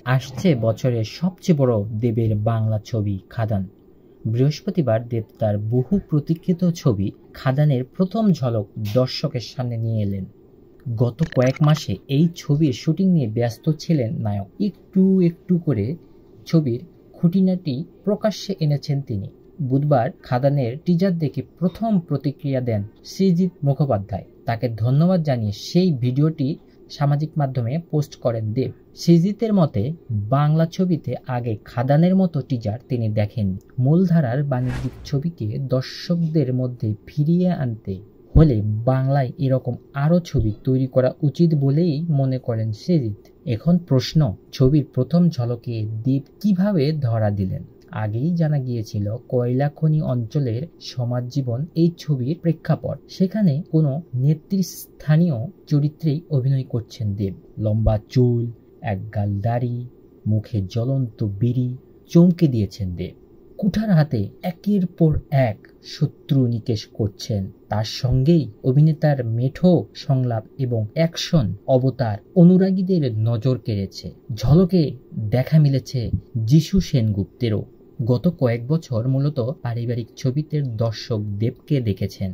আসছে বছরের সবচেয়ে বড় দেবের বাংলা ছবি খাদান। বৃহস্পতিবার দেব তার বহু প্রতীক্ষিত ছবি খাদানের প্রথম ঝলক দর্শকের সামনে নিয়ে এলেন। গত কয়েক মাসে এই ছবির শুটিং নিয়ে ব্যস্ত ছিলেন নায়ক। একটু একটু করে ছবির খুঁটিনাটি প্রকাশ্যে এনেছেন তিনি। বুধবার খাদানের টিজার দেখে প্রথম প্রতিক্রিয়া দেন সৃজিত মুখোপাধ্যায়। তাকে ধন্যবাদ জানিয়ে সেই ভিডিওটি সামাজিক মাধ্যমে পোস্ট করেন দেব। সৃজিতের মতে, বাংলা ছবিতে আগে খাদানের মতো টিজার তিনি দেখেননি। মূলধারার বাণিজ্যিক ছবিকে দর্শকদের মধ্যে ফিরিয়ে আনতে হলে বাংলায় এরকম আরও ছবি তৈরি করা উচিত বলেই মনে করেন সৃজিত। এখন প্রশ্ন, ছবির প্রথম ঝলকে দেব কিভাবে ধরা দিলেন? আগেই জানা গিয়েছিল কয়লা খনি অঞ্চলের সমাজ জীবন এই ছবির প্রেক্ষাপট। সেখানে কোনো নেতৃস্থানীয় চরিত্রেই অভিনয় করছেন দেব। লম্বা চুল, একগাল দাড়ি, মুখে জ্বলন্ত বিড়ি, চমকে দিয়েছেন দেব। কুঠার হাতে একের পর এক শত্রু নিকেশ করছেন। তার সঙ্গেই অভিনেতার মেঠো সংলাপ এবং অ্যাকশন অবতার অনুরাগীদের নজর কেড়েছে। ঝলকে দেখা মিলেছে যিশু সেনগুপ্তেরও। গত কয়েক বছর মূলত পারিবারিক ছবিতে দর্শক দেবকে দেখেছেন।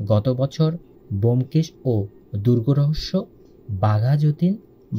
গত বছর ব্যোমকেশ ও দুর্গরহস্য, বাঘা যতীন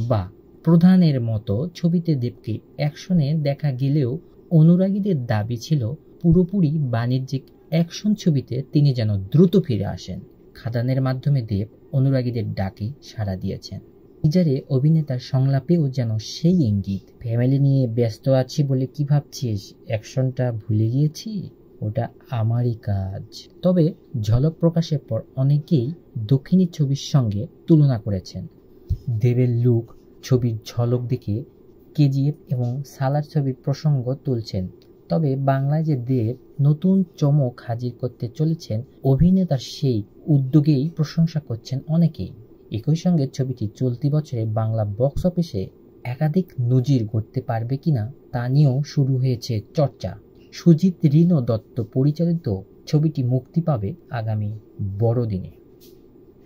বা প্রধানের মতো ছবিতে দেবকে অ্যাকশনে দেখা গেলেও অনুরাগীদের দাবি ছিল পুরোপুরি বাণিজ্যিক অ্যাকশন ছবিতে তিনি যেন দ্রুত ফিরে আসেন। খাদানের মাধ্যমে দেব অনুরাগীদের ডাকে সাড়া দিয়েছেন। টিজারে অভিনেতার সংলাপেও যেন সেই ইঙ্গিত, ফ্যামিলি নিয়ে ব্যস্ত আছি বলে কি ভাবছিস, অ্যাকশনটা ভুলে গিয়েছি, ওটা আমারই কাজ। তবে ঝলক প্রকাশের পর অনেকেই দক্ষিণী ছবির সঙ্গে তুলনা করেছেন। দেবের লুক, ছবির ঝলক দেখে কেজিএফ এবং সালার ছবির প্রসঙ্গ তুলছেন। তবে বাংলায় যে দেব নতুন চমক হাজির করতে চলেছেন, অভিনেতার সেই উদ্যোগেই প্রশংসা করছেন অনেকেই। একই সঙ্গে ছবিটি চলতি বছরে বাংলা বক্স অফিসে একাধিক নজির গড়তে পারবে কিনা তা নিয়েও শুরু হয়েছে চর্চা। সুজিত রিনো দত্ত পরিচালিত ছবিটি মুক্তি পাবে আগামী বড়দিনে।